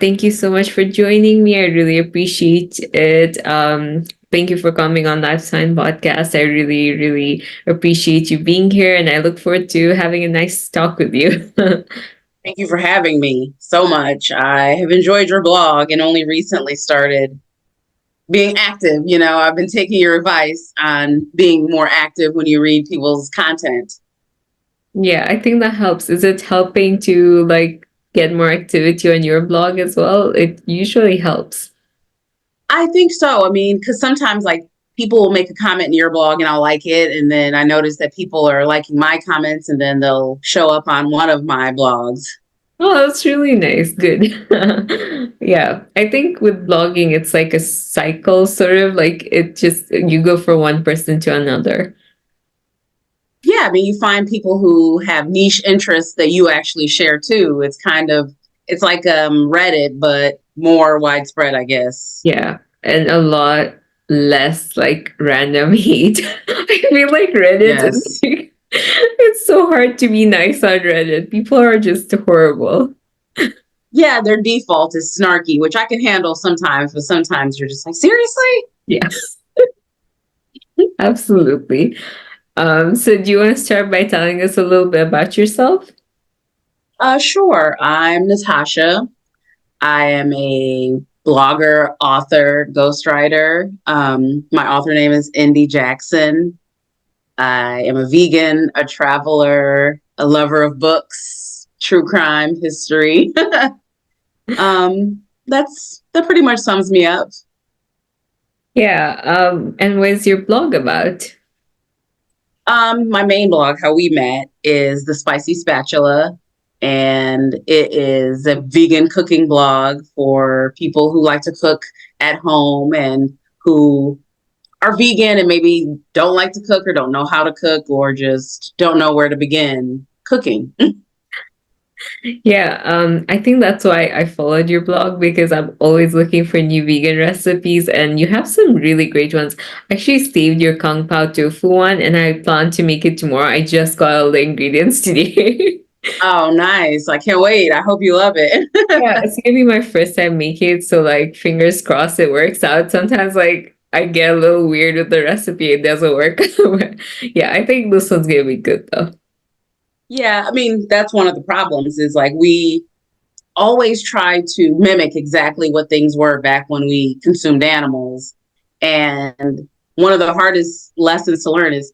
Thank you so much for joining me. I really appreciate it. Thank you for coming on Lifetime Podcast. I really, really appreciate you being here, and I look forward to having a nice talk with you. Thank you for having me so much. I have enjoyed your blog and only recently started being active. I've been taking your advice on being more active when you read people's content. Yeah, I think that helps. Is it helping to get more activity on your blog as well? It usually helps. I think so. I mean, because sometimes like people will make a comment in your blog and I'll like it. And then I notice that people are liking my comments and then they'll show up on one of my blogs. Oh, that's really nice. Good. Yeah. I think with blogging, it's like a cycle, sort of like it just, you go from one person to another. Yeah, I mean, you find people who have niche interests that you actually share too. It's like Reddit, but more widespread, I guess. Yeah. And a lot less like random hate. I feel like Reddit is Yes. like, it's so hard to be nice on Reddit. People are just horrible. Yeah, their default is snarky, which I can handle sometimes, but sometimes you're just like, seriously? Yes, absolutely. So do you want to start by telling us a little bit about yourself? Sure. I'm Natasha. I am a blogger, author, ghostwriter. My author name is Indy Jackson. I am a vegan, a traveler, a lover of books, true crime, history. That pretty much sums me up. Yeah. And what is your blog about? My main blog, how we met, is the Spicy Spatula, and it is a vegan cooking blog for people who like to cook at home and who are vegan and maybe don't like to cook or don't know how to cook or just don't know where to begin cooking. Yeah, I think that's why I followed your blog because I'm always looking for new vegan recipes and you have some really great ones. I actually saved your Kung Pao tofu one and I plan to make it tomorrow. I just got all the ingredients today. Oh, nice. I can't wait. I hope you love it. Yeah, it's gonna be my first time making it, so like fingers crossed it works out. Sometimes like I get a little weird with the recipe, it doesn't work. Yeah, I think this one's gonna be good though. Yeah, I mean, that's one of the problems is like we always try to mimic exactly what things were back when we consumed animals. And one of the hardest lessons to learn is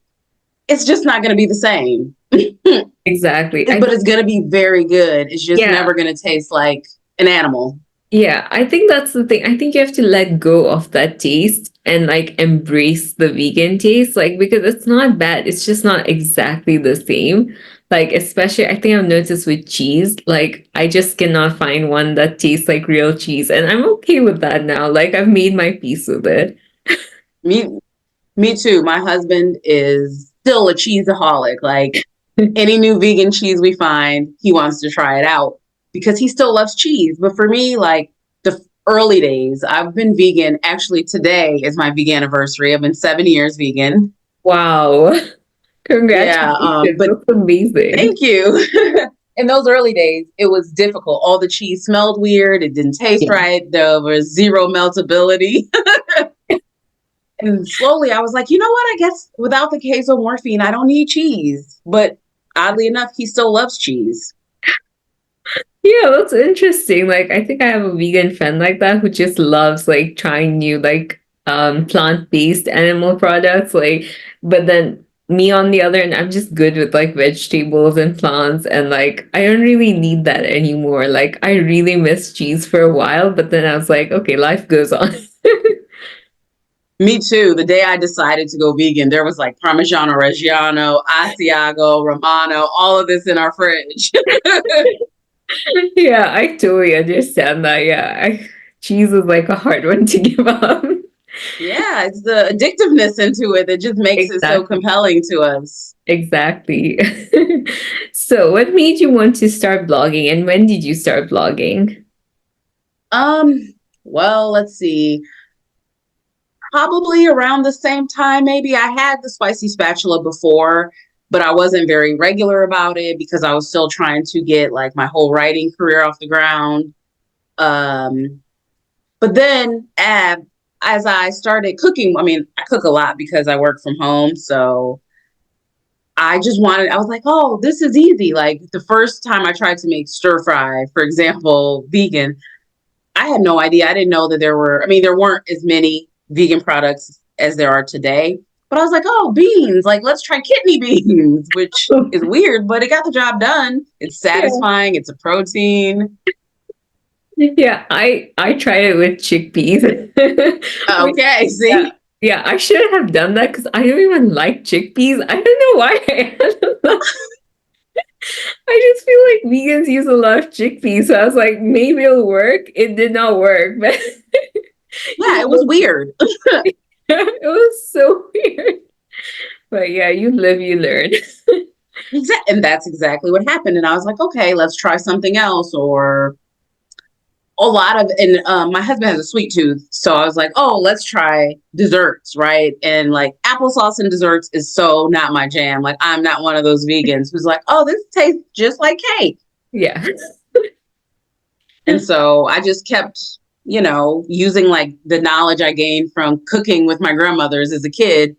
it's just not going to be the same. Exactly. But it's going to be very good. It's just Yeah. never going to taste like an animal. Yeah, I think that's the thing. I think you have to let go of that taste and like embrace the vegan taste, like because it's not bad. It's just not exactly the same. Like, especially, I think I've noticed with cheese, like, I just cannot find one that tastes like real cheese. And I'm okay with that now. Like, I've made my peace with it. Me, me too. My husband is still a cheeseaholic. Like any new vegan cheese we find, he wants to try it out because he still loves cheese. But for me, like the early days, I've been vegan. Actually, today is my vegan anniversary. I've been 7 years vegan. Wow. Yeah, Congratulations. but That's amazing. thank you. In those early days, it was difficult. All the cheese smelled weird. It didn't taste Yeah. right. There was zero meltability. And slowly I was like, you know what? I guess without the queso morphine, I don't need cheese. But oddly enough, he still loves cheese. Yeah, that's interesting. Like, I think I have a vegan friend like that who just loves like trying new like plant-based animal products. Like, but then me on the other end, I'm just good with like vegetables and plants, and like I don't really need that anymore. Like, I really miss cheese for a while, but then I was like, okay, life goes on. Me too. The day I decided to go vegan, there was like Parmigiano Reggiano, Asiago, Romano, all of this in our fridge. Yeah, I totally understand that. Yeah, cheese is like a hard one to give up. Yeah, it's the addictiveness into it that just makes it so Exactly. compelling to us. Exactly. So, what made you want to start blogging and when did you start blogging? Um, well, let's see. Probably around the same time, maybe. I had the spicy spatula before, but I wasn't very regular about it because I was still trying to get like my whole writing career off the ground. Um, but then as I started cooking, I mean, I cook a lot because I work from home. So I was like, oh, this is easy. Like the first time I tried to make stir fry, for example, vegan, I had no idea. I didn't know that there weren't as many vegan products as there are today. But I was like, oh, beans, like let's try kidney beans, which is weird, but it got the job done. It's Yeah. satisfying, it's a protein. Yeah, I tried it with chickpeas. Which, Okay, yeah, see? yeah, I should have done that because I don't even like chickpeas. I don't know why I had them. I just feel like vegans use a lot of chickpeas, so I was like, maybe it'll work. It did not work, but Yeah, you it was live, weird. it was so weird. But yeah, you live, you learn. And that's exactly what happened. And I was like, okay, let's try something else. Or and my husband has a sweet tooth. So I was like, oh, let's try desserts, right? And like applesauce and desserts is so not my jam. Like, I'm not one of those vegans who's like, oh, this tastes just like cake. Yeah. And so I just kept, using like the knowledge I gained from cooking with my grandmothers as a kid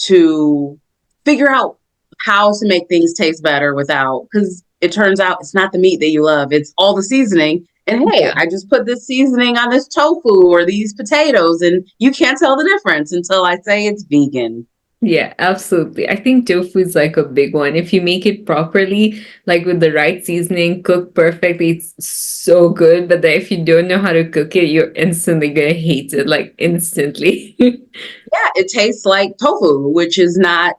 to figure out how to make things taste better without, because it turns out it's not the meat that you love, it's all the seasoning. And hey, Yeah. I just put this seasoning on this tofu or these potatoes, and you can't tell the difference until I say it's vegan. Yeah, absolutely. I think tofu is like a big one. If you make it properly, like with the right seasoning, cooked perfectly, it's so good. But then if you don't know how to cook it, you're instantly gonna hate it, like instantly. Yeah, it tastes like tofu, which is not,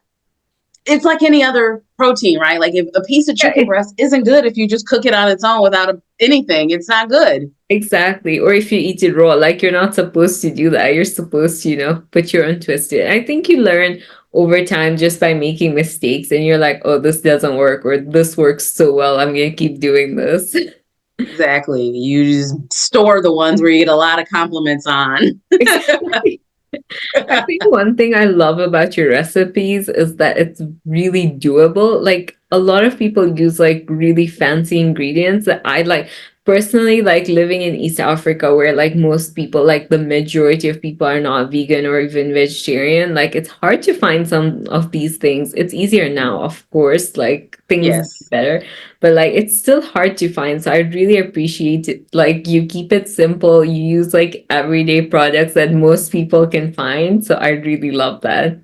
it's like any other protein, right? Like if a piece of Yeah, chicken breast isn't good if you just cook it on its own without anything, it's not good. exactly. Or if you eat it raw, like you're not supposed to do that. You're supposed to, put your own twist in it. I think you learn over time just by making mistakes and you're like, oh, this doesn't work or this works so well. I'm gonna keep doing this. Exactly. You just store the ones where you get a lot of compliments on. Exactly. I think one thing I love about your recipes is that it's really doable. Like a lot of people use like really fancy ingredients that I like. Personally, like living in East Africa, where like most people, like the majority of people are not vegan or even vegetarian, like it's hard to find some of these things. It's easier now, of course, like things Yes. get better, but like it's still hard to find. So I really appreciate it. Like you keep it simple, you use like everyday products that most people can find. So I really love that.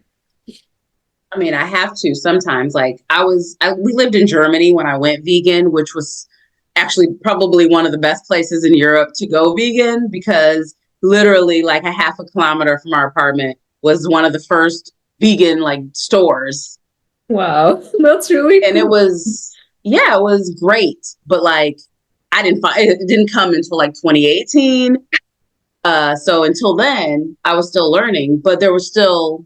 I mean, I have to sometimes. Like, we lived in Germany when I went vegan, which was actually probably one of the best places in Europe to go vegan because literally, like, a half a kilometer from our apartment was one of the first vegan, like, stores. Wow, that's really And cool. yeah, it was great. But, like, it didn't come until like 2018. So until then, I was still learning, but there was still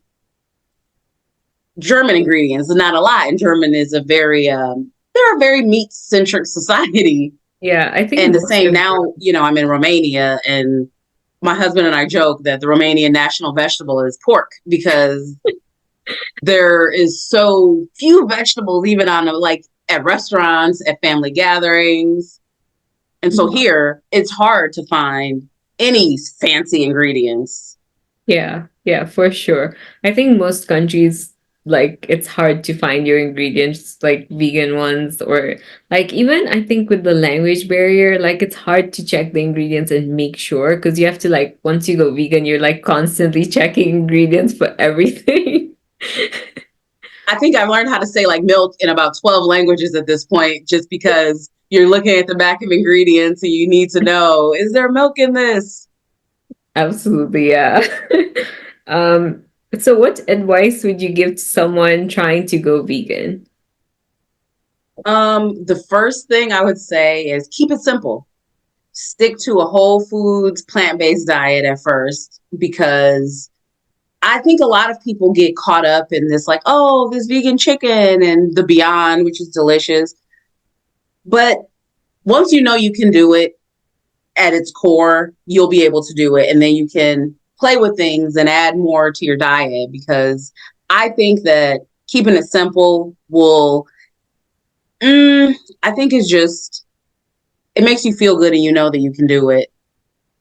German ingredients, not a lot. And German is they're a very meat centric society. Yeah, I think And the most same of now, I'm in Romania, and my husband and I joke that the Romanian national vegetable is pork because there is so few vegetables, even like at restaurants, at family gatherings. And so them. here it's hard to find any fancy ingredients. Yeah, yeah, for sure. I think most countries, like, it's hard to find your ingredients, like vegan ones, or like even I think with the language barrier, like, it's hard to check the ingredients and make sure because you have to, like, once you go vegan, you're like constantly checking ingredients for everything. I think I've learned how to say like milk in about 12 languages at this point, just because you're looking at the back of ingredients and you need to know, is there milk in this? Absolutely, yeah. Um, so what advice would you give to someone trying to go vegan? The first thing I would say is keep it simple. Stick to a whole foods, plant-based diet at first, because I think a lot of people get caught up in this, like, oh, this vegan chicken and the Beyond, which is delicious. But once you know you can do it at its core, you'll be able to do it. And then you can play with things and add more to your diet, because I think that keeping it simple will, I think is just it makes you feel good and you know that you can do it.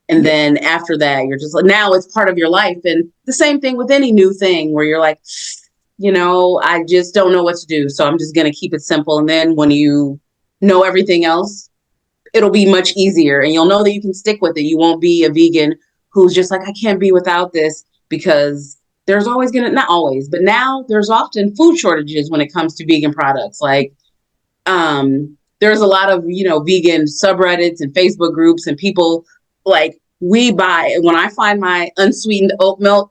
And Yeah. then after that, you're just like, now it's part of your life. And the same thing with any new thing where you're like, I just don't know what to do. So I'm just going to keep it simple. And then when you know everything else, it'll be much easier and you'll know that you can stick with it. You won't be a vegan who's just like, I can't be without this, because there's always going to, not always, but now there's often food shortages when it comes to vegan products. Like, there's a lot of, vegan subreddits and Facebook groups, and people like, we buy, when I find my unsweetened oat milk,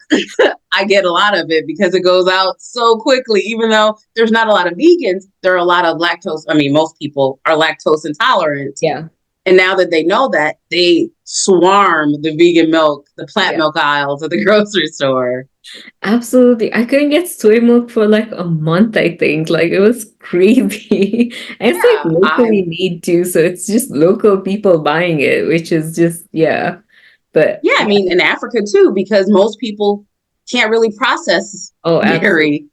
I get a lot of it because it goes out so quickly. Even though there's not a lot of vegans, there are a lot of lactose. I mean, most people are lactose intolerant. Yeah. And now that they know that, they swarm the vegan milk, the plant milk aisles at the grocery store. Absolutely. I couldn't get soy milk for like a month, I think. Like it was crazy. And it's like Yeah, locally made too, so it's just local people buying it, which is just yeah. But I mean, in Africa too, because most people can't really process oh, absolutely. dairy.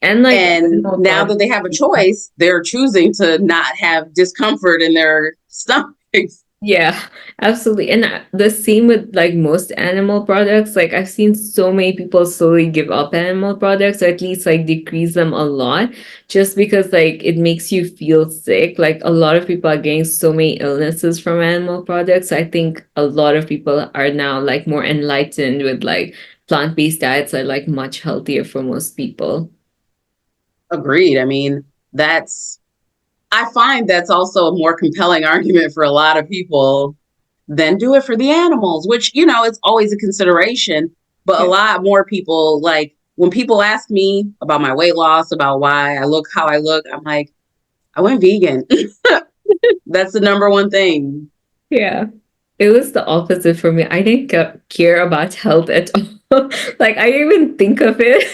And like And animal now that products. they have a choice, they're choosing to not have discomfort in their stomachs. Yeah, absolutely. And the same with like most animal products. Like I've seen so many people slowly give up animal products, or at least like decrease them a lot, just because like it makes you feel sick. Like a lot of people are getting so many illnesses from animal products. I think a lot of people are now like more enlightened with like plant-based diets are like much healthier for most people. Agreed. I mean, I find that's also a more compelling argument for a lot of people than do it for the animals, which, it's always a consideration. But a Yeah. lot more people, like when people ask me about my weight loss, about why I look how I look, I'm like, I went vegan. That's the number one thing. Yeah. It was the opposite for me. I didn't care about health at all. Like I didn't even think of it.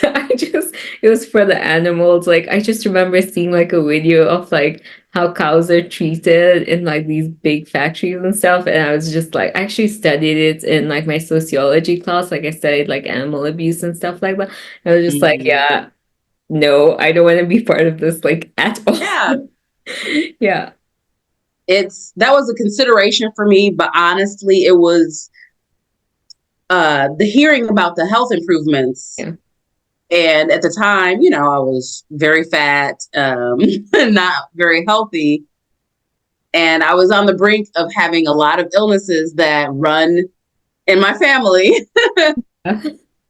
It was for the animals. Like I just remember seeing like a video of like how cows are treated in like these big factories and stuff. And I was just like, I actually studied it in like my sociology class. Like I studied like animal abuse and stuff like that. I was just like, Mhm. yeah, no, I don't want to be part of this like at all. Yeah, Yeah. that was a consideration for me, but honestly, it was the hearing about the health improvements. Yeah. And at the time, I was very fat, not very healthy. And I was on the brink of having a lot of illnesses that run in my family. I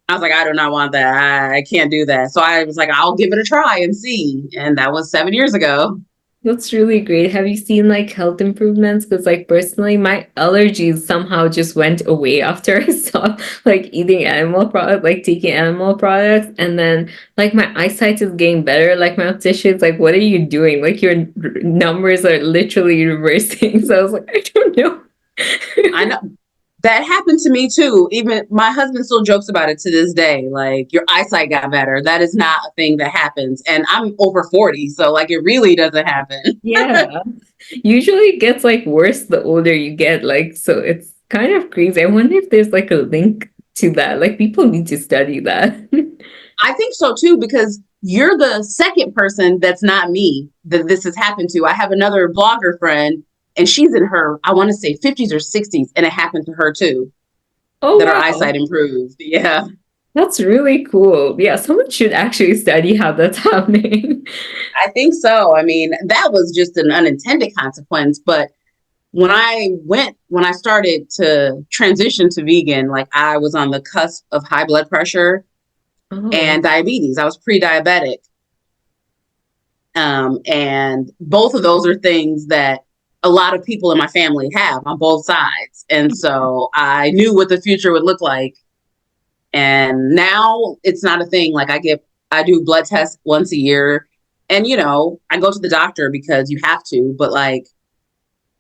was like, I do not want that. I can't do that. So I was like, I'll give it a try and see. And that was 7 years ago. That's really great. Have you seen like health improvements? Because like personally, my allergies somehow just went away after I stopped like eating animal product, like taking animal products, and then like my eyesight is getting better. Like my optician's like, "What are you doing? Like your numbers are literally reversing." So I was like, "I don't know." I know that happened to me too. Even my husband still jokes about it to this day. Like, your eyesight got better. That is not a thing that happens. And I'm over 40. So, like, it really doesn't happen. Yeah. Usually it gets like worse the older you get. Like, so it's kind of crazy. I wonder if there's like a link to that. Like people need to study that. I think so too, because you're the second person that's not me that this has happened to. I have another blogger friend, and she's in her, I want to say 50s or 60s, and it happened to her too, Oh, that her wow. eyesight improved. Yeah. That's really cool. Yeah, someone should actually study how that's happening. I think so. I mean, that was just an unintended consequence. But when I started to transition to vegan, like I was on the cusp of high blood pressure Oh, and diabetes. I was pre-diabetic. And both of those are things that a lot of people in my family have on both sides. And so I knew what the future would look like. And now it's not a thing. Like I do blood tests once a year, and I go to the doctor because you have to, but like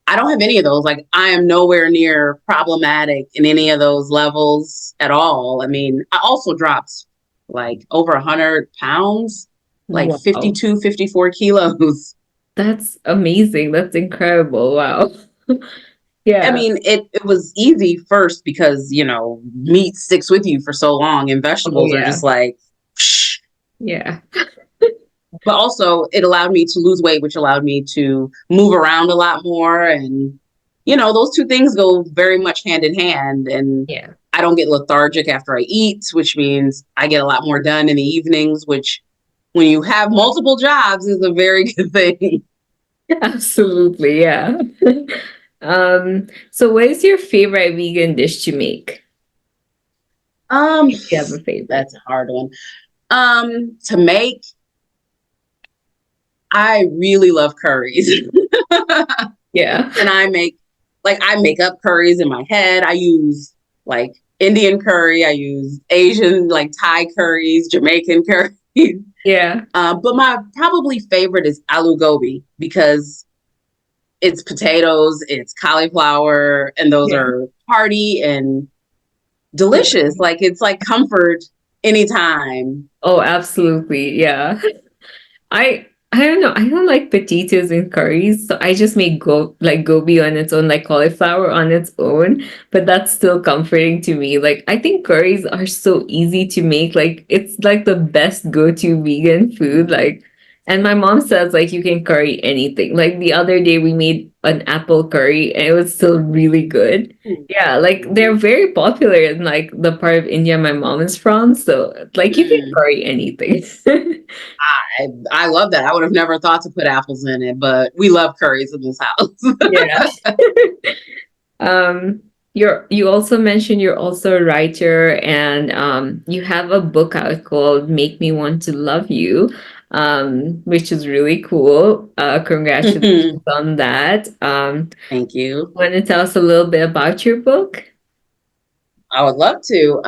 I don't have any of those. Like I am nowhere near problematic in any of those levels at all. I mean, I also dropped like over 100 pounds, like wow. 52, 54 kilos. That's amazing. That's incredible. Wow. I Yeah. mean, it was easy first because, meat sticks with you for so long and Oh, vegetables are yeah. just like, psh. Yeah. But also it allowed me to lose weight, which allowed me to move around a lot more. And those two things go very much hand in hand. And Yeah. I don't get lethargic after I eat, which means I get a lot more done in the evenings, which when you have multiple jobs is a very good thing. Absolutely, yeah. So what is your favorite vegan dish to make? Um, If you have a favorite. that's a hard one. To make, I really love curries. Yeah. And I make up curries in my head. I use like Indian curry, I use Asian like Thai curries, Jamaican curries. Yeah. But my probably favorite is aloo gobi because it's potatoes, it's cauliflower, and those Yeah. are hearty and Yeah. delicious. Like it's like comfort anytime. Oh, absolutely. Yeah. I don't know. I don't like potatoes in curries, so I just make gobi on its own, like cauliflower on its own. But that's still comforting to me. Like I think curries are so easy to make. Like it's like the best go-to vegan food. Like, and my mom says like you can curry anything. Like the other day we made an apple curry and it was still really good. Yeah, like they're very popular in like the part of India my mom is from. So like you can Mm. curry anything. I love that. I would have never thought to put apples in it, but we love curries in this house. Yeah. Um, you also mentioned you're also a writer and you have a book out called Make Me Want to Love You, which is really cool. Congratulations on that. Thank you. Want to tell us a little bit about your book? I would love to.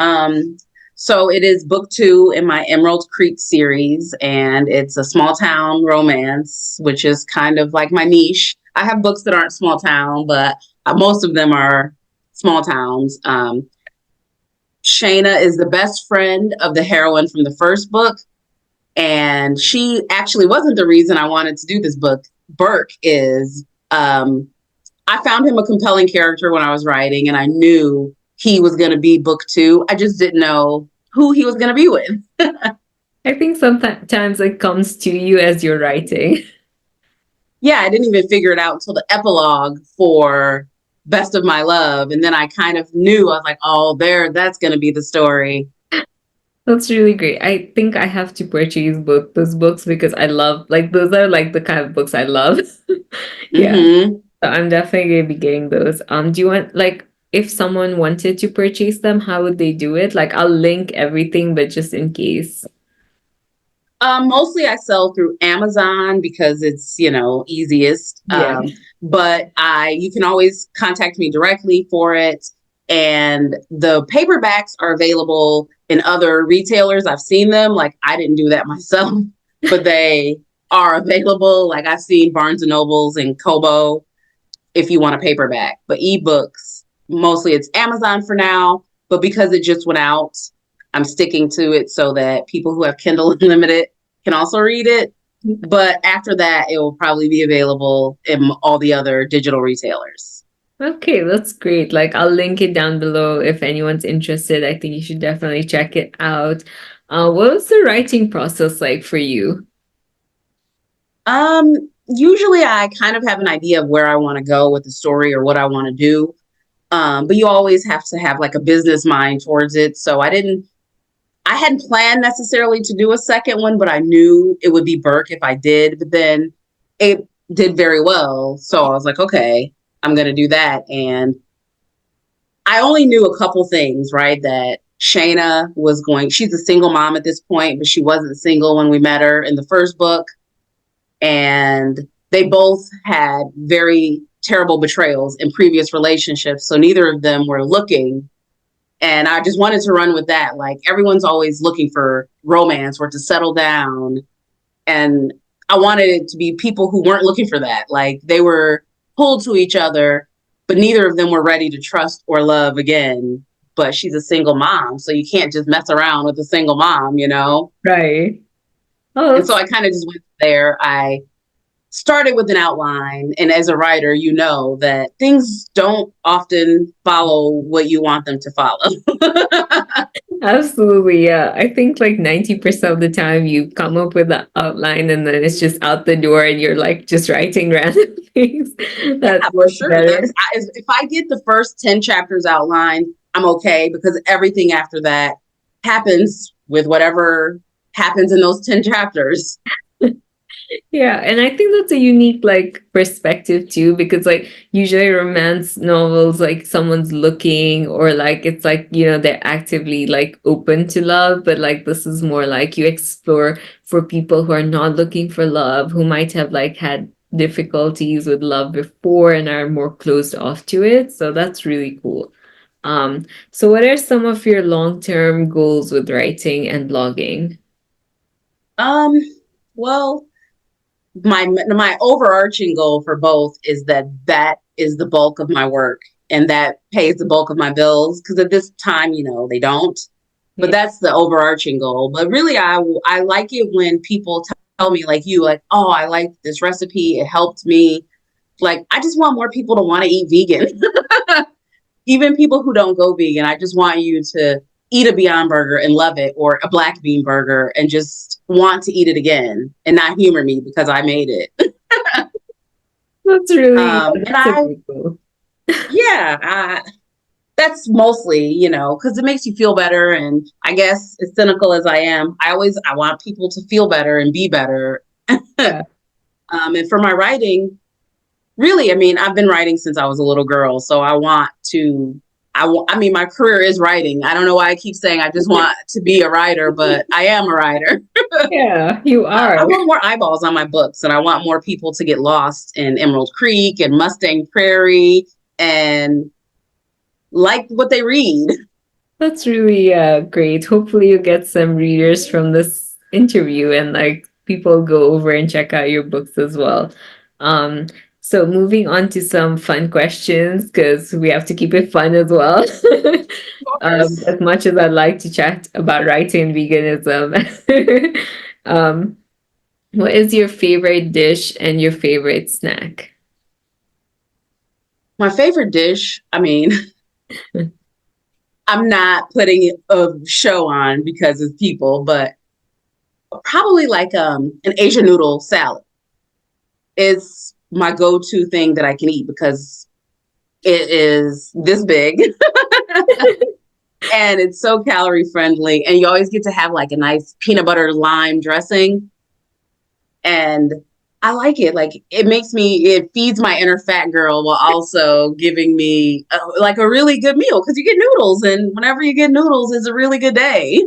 So it is book two in my Emerald Creek series, and it's a small town romance, which is kind of like my niche. I have books that aren't small town, but most of them are small towns. Shayna is the best friend of the heroine from the first book, and she actually wasn't the reason I wanted to do this book. Burke is. I found him a compelling character when I was writing, and I knew he was going to be book two. I just didn't know who he was going to be with. I think sometimes it comes to you as you're writing. Yeah, I didn't even figure it out until the epilogue for Best of My Love. And then I kind of knew, I was like, oh, that's going to be the story. That's really great. I think I have to purchase both those books because I love like those are like the kind of books I love. Yeah. Mm-hmm. So I'm definitely gonna be getting those. Do you want like if someone wanted to purchase them, how would they do it? Like I'll link everything, but just in case. Mostly I sell through Amazon because it's, easiest. Yeah. But you can always contact me directly for it. And the paperbacks are available in other retailers. I've seen them. Like I didn't do that myself, but they are available. Like I've seen Barnes and Nobles and Kobo if you want a paperback. But ebooks, mostly it's Amazon for now. But because it just went out, I'm sticking to it so that people who have Kindle Unlimited can also read it. But after that, it will probably be available in all the other digital retailers. Okay, that's great. Like I'll link it down below if anyone's interested. I think you should definitely check it out. What was the writing process like for you? Usually I kind of have an idea of where I want to go with the story or what I want to do. But you always have to have like a business mind towards it. So I hadn't planned necessarily to do a second one, but I knew it would be Burke if I did. But then it did very well. So I was like, okay, I'm going to do that. And I only knew a couple things, right? That Shayna she's a single mom at this point, but she wasn't single when we met her in the first book. And they both had very terrible betrayals in previous relationships. So neither of them were looking. And I just wanted to run with that. Like everyone's always looking for romance or to settle down. And I wanted it to be people who weren't looking for that. Like they were pulled to each other, but neither of them were ready to trust or love again. But she's a single mom. So you can't just mess around with a single mom, you know? Right. Oh, And so I kind of just went there. I started with an outline. And as a writer, you know that things don't often follow what you want them to follow. Absolutely, yeah. I think like 90% of the time you come up with the outline and then it's just out the door and you're like just writing random things that Yeah, for work sure. better. If I get the first 10 chapters outlined, I'm okay because everything after that happens with whatever happens in those 10 chapters. Yeah, and I think that's a unique like perspective too, because like usually romance novels, like someone's looking or like it's like, they're actively like open to love, but like this is more like you explore for people who are not looking for love, who might have like had difficulties with love before and are more closed off to it. So that's really cool. So what are some of your long-term goals with writing and blogging? Um, well, my overarching goal for both is that is the bulk of my work and that pays the bulk of my bills because at this time, they don't. But Yeah. that's the overarching goal. But really, I like it when people tell me like you, like, oh, I like this recipe. It helped me. Like, I just want more people to want to eat vegan. Even people who don't go vegan, I just want you to eat a Beyond Burger and love it, or a black bean burger and just want to eat it again and not humor me because I made it. That's really, And that's a big goal. yeah, that's mostly, because it makes you feel better. And I guess as cynical as I am, I want people to feel better and be better. Yeah. And for my writing, really, I mean, I've been writing since I was a little girl, so I mean, my career is writing. I don't know why I keep saying I just want to be a writer, but I am a writer. Yeah, you I are. want more eyeballs on my books, and I want more people to get lost in Emerald Creek and Mustang Prairie and like what they read. That's really great. Hopefully you get some readers from this interview and like people go over and check out your books as well. Um, so moving on to some fun questions because we have to keep it fun as well. Of course. As much as I'd like to chat about writing and veganism. um, what is your favorite dish and your favorite snack? My favorite dish, I mean, I'm not putting a show on because of people, but probably like an Asian noodle salad is my go-to thing that I can eat because it is this big and it's so calorie friendly, and you always get to have like a nice peanut butter lime dressing, and I like it. Like it feeds my inner fat girl while also giving me like a really good meal because you get noodles, and whenever you get noodles, it's a really good day.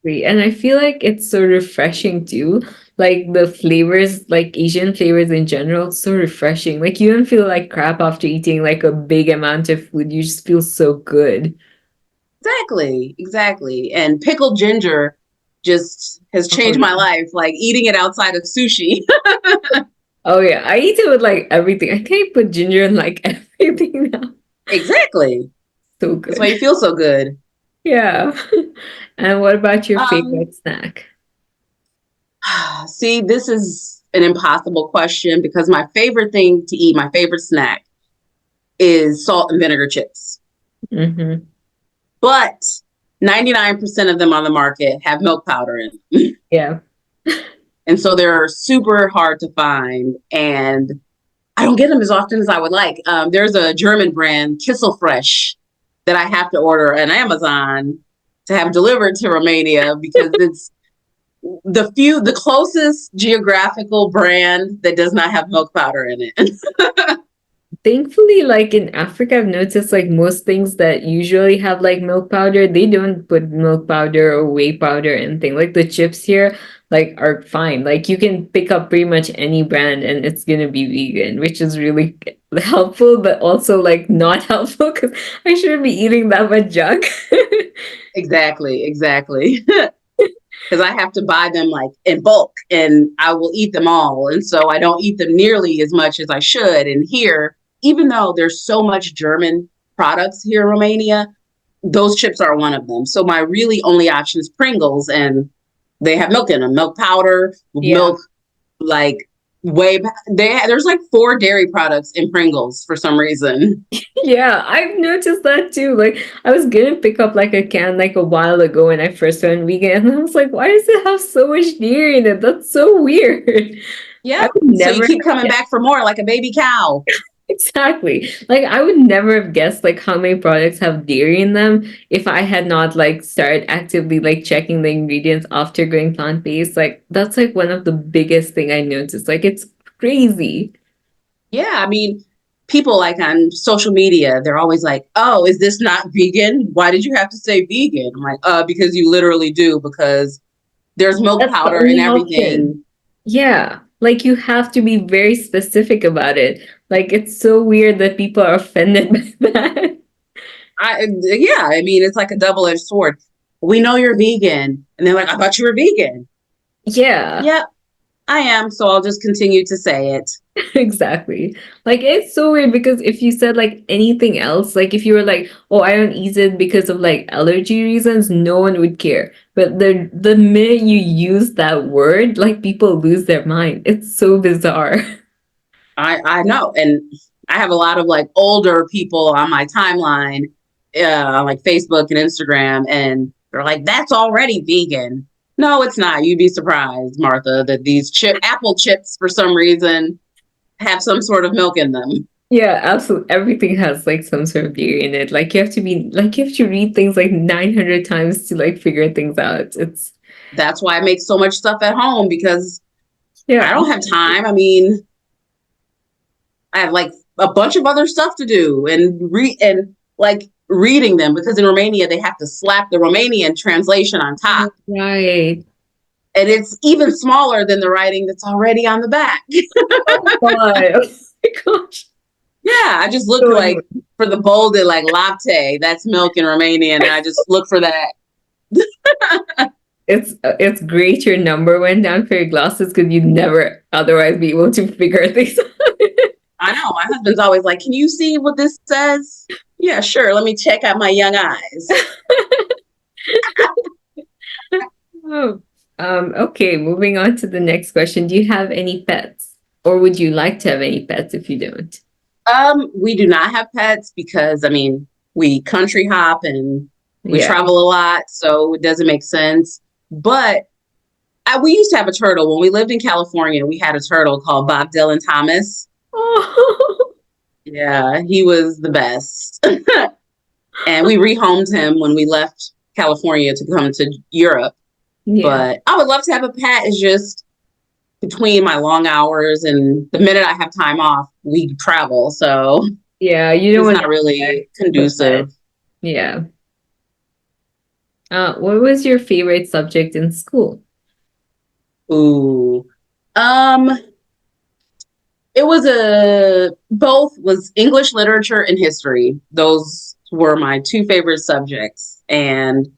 And I feel like it's so refreshing too. Like the flavors, like Asian flavors in general, it's so refreshing. Like you don't feel like crap after eating like a big amount of food. You just feel so good. Exactly, exactly. And pickled ginger just has Oh changed my yeah. life. Like eating it outside of sushi. Oh yeah. I eat it with like everything. I think I put ginger in like everything now. Exactly. So That's why good. you feel so good. Yeah. And what about your Um, favorite snack? See, this is an impossible question because my favorite thing to eat, my favorite snack, is salt and vinegar chips. Mm-hmm. But 99% of them on the market have milk powder in them. Yeah. And so they're super hard to find. And I don't get them as often as I would like. There's a German brand, Kissel Fresh, that I have to order on Amazon to have delivered to Romania because it's the closest geographical brand that does not have milk powder in it. Thankfully, like in Africa, I've noticed like most things that usually have like milk powder, they don't put milk powder or whey powder or anything. Like the chips here, like are fine. Like you can pick up pretty much any brand and it's gonna be vegan, which is really helpful, but also like not helpful because I shouldn't be eating that much junk. Exactly, exactly. Because I have to buy them like in bulk and I will eat them all. And so I don't eat them nearly as much as I should. And here, even though there's so much German products here in Romania, those chips are one of them. So my really only option is Pringles, and they have milk in them, milk powder, Yeah. milk like there's like four dairy products in Pringles for some reason. Yeah, I've noticed that too. Like, I was gonna pick up like a can like a while ago when I first went vegan, and I was like, why does it have so much dairy in it? That's so weird. I Yep. would So you never keep have coming back for more like a baby cow. exactly. Like I would never have guessed like how many products have dairy in them if I had not like started actively like checking the ingredients after going plant-based. Like that's like one of the biggest thing I noticed. Like it's crazy. Yeah, I mean, people like on social media, they're always like, "Oh, is this not vegan? Why did you have to say vegan?" I'm like, because you literally do, because there's milk That's the powder and only option. everything." Yeah. Like you have to be very specific about it. Like it's so weird that people are offended by that. Yeah, I mean, it's like a double-edged sword. We know you're vegan, and they're like, "I thought you were vegan." Yeah. Yep, I am, so I'll just continue to say it. Exactly. Like it's so weird because if you said like anything else, like if you were like, "Oh, I don't eat it because of like allergy reasons," no one would care. But the minute you use that word, like people lose their mind. It's so bizarre. I know, and I have a lot of like older people on my timeline, on like Facebook and Instagram, and they're like, "That's already vegan." No, it's not. You'd be surprised, Martha, that these apple chips for some reason have some sort of milk in them. Yeah, absolutely. Everything has like some sort of dairy in it. Like you have to read things like 900 times to like figure things out. It's That's why I make so much stuff at home because I yeah. don't have time. I mean, I have like a bunch of other stuff to do and like reading them because in Romania they have to slap the Romanian translation on top. Right. And it's even smaller than the writing that's already on the back. Oh my, oh my gosh. Yeah, I just look So like annoying. for the bolded like latte, that's milk in Romanian, and I just look for that. It's great your number went down for your glasses because you'd never otherwise be able to figure things out. I know my husband's always like, "Can you see what this says?" Yeah, sure. Let me check out my young eyes. Oh, okay, moving on to the next question. Do you have any pets? Or would you like to have any pets if you don't? We do not have pets because I mean we country hop and we Yeah. travel a lot, so it doesn't make sense. But we used to have a turtle when we lived in California. We had a turtle called Bob Dylan Thomas. Oh, Yeah, he was the best. And we rehomed him when we left California to come to Europe. yeah. But I would love to have a pet. It's just between my long hours and the minute I have time off, we travel. So Yeah, you don't it's want not to really put that. conducive. Yeah. What was your favorite subject in school? Ooh. Um, it was both was English literature and history. Those were my two favorite subjects. And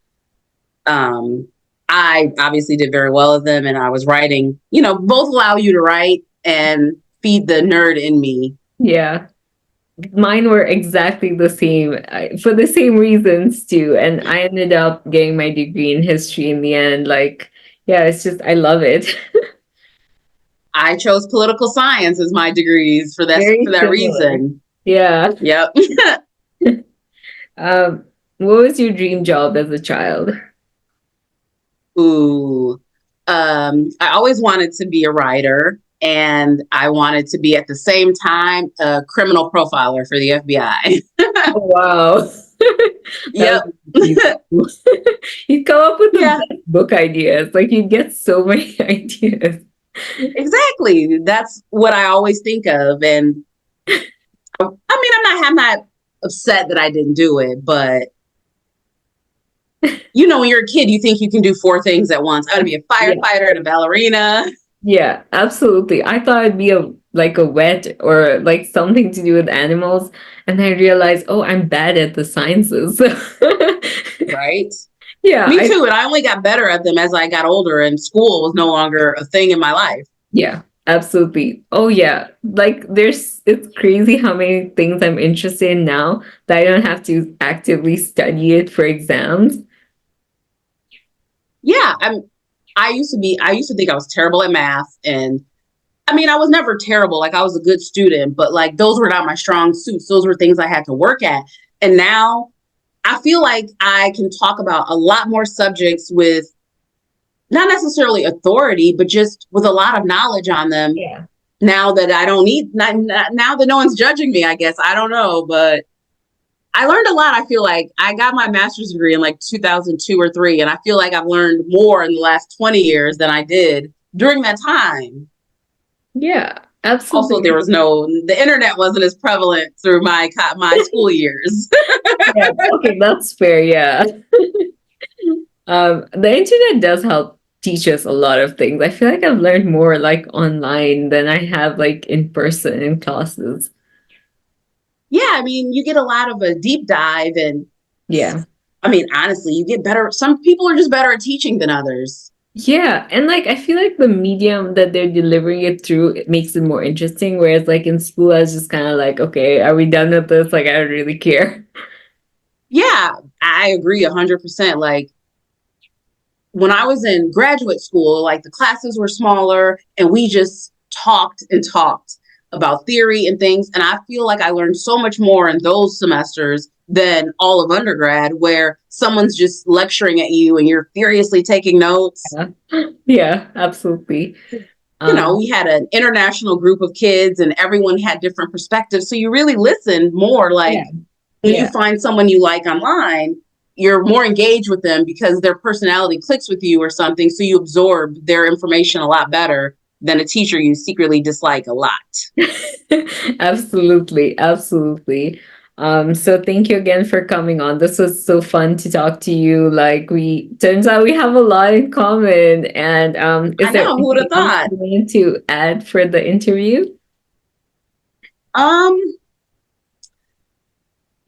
um I obviously did very well at them and I was writing, both allow you to write and feed the nerd in me. Yeah. Mine were exactly the same for the same reasons too. And I ended up getting my degree in history in the end. Like, yeah, it's just, I love it. I chose political science as my degrees for Very that similar. reason. Yeah. Yep. Um, what was your dream job as a child? Ooh. I always wanted to be a writer and I wanted to be at the same time a criminal profiler for the FBI. Oh, wow. That Yep. would be cool. You come up with the Yeah, best book ideas. Like you get so many ideas. exactly. That's what I always think of. And I mean, I'm not upset that I didn't do it, but when you're a kid, you think you can do four things at once. I want to be a Yeah. firefighter and a ballerina. Yeah, absolutely. I thought it'd be a like a vet or like something to do with animals, and I realized, oh, I'm bad at the sciences. Right? Yeah, Me too. And I only got better at them as I got older and school was no longer a thing in my life. yeah, absolutely. Oh yeah, like it's crazy how many things I'm interested in now that I don't have to actively study it for exams. Yeah. I used to think I was terrible at math and I mean, I was never terrible. Like I was a good student, but like those were not my strong suits. Those were things I had to work at. And now I feel like I can talk about a lot more subjects with not necessarily authority, but just with a lot of knowledge on them. Yeah. Now that I don't need, now that no one's judging me, I guess. I don't know, but I learned a lot. I feel like I got my master's degree in like 2002 or three, and I feel like I've learned more in the last 20 years than I did during that time. Yeah, Also, there absolutely. was the internet wasn't as prevalent through my school years. Yeah. Okay, that's fair. Yeah. The internet does help teach us a lot of things. I feel like I've learned more like online than I have like in person in classes. Yeah, I mean, you get a lot of a deep dive, and Yeah. I mean, honestly, you get better. Some people are just better at teaching than others. Yeah, and like I feel like the medium that they're delivering it through it makes it more interesting. Whereas like in school, I was just kind of like, okay, are we done with this? Like I don't really care. Yeah, I agree 100%. Like when I was in graduate school, like the classes were smaller and we just talked and talked about theory and things. And I feel like I learned so much more in those semesters than all of undergrad, where someone's just lecturing at you and you're furiously taking notes. Yeah, yeah, absolutely. You know, Um, we had an international group of kids and everyone had different perspectives. So you really listen more. Like yeah, when you yeah. find someone you like online, you're more engaged with them because their personality clicks with you or something. So you absorb their information a lot better than a teacher you secretly dislike a lot. Absolutely, absolutely. So thank you again for coming on. This was so fun to talk to you. Like we turns out we have a lot in common. And I is there know, who would have anything else thought? you want to add for the interview? Um,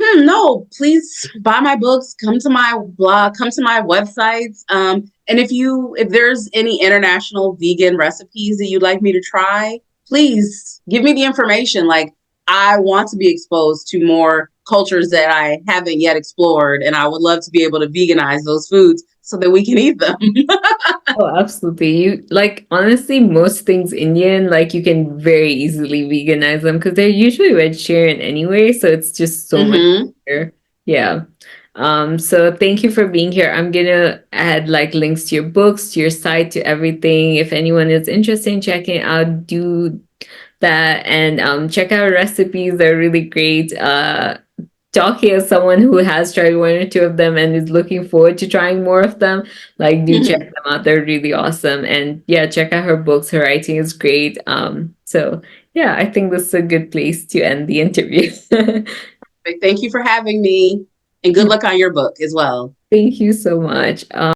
no, please buy my books, come to my blog, come to my websites. And if there's any international vegan recipes that you'd like me to try, please give me the information. Like I want to be exposed to more cultures that I haven't yet explored, and I would love to be able to veganize those foods so that we can eat them. Oh, absolutely. You like honestly, most things Indian, like you can very easily veganize them because they're usually vegetarian anyway, so it's just so much Hmm. easier. Yeah. So thank you for being here. I'm gonna add like links to your books, to your site, to everything. If anyone is interested in checking it out, do that and check out recipes. They're really great. Talking as someone who has tried one or two of them and is looking forward to trying more of them, like do check them out. They're really awesome. And yeah, check out her books. Her writing is great. So yeah, I think this is a good place to end the interview. Thank you for having me, and good luck on your book as well. Thank you so much.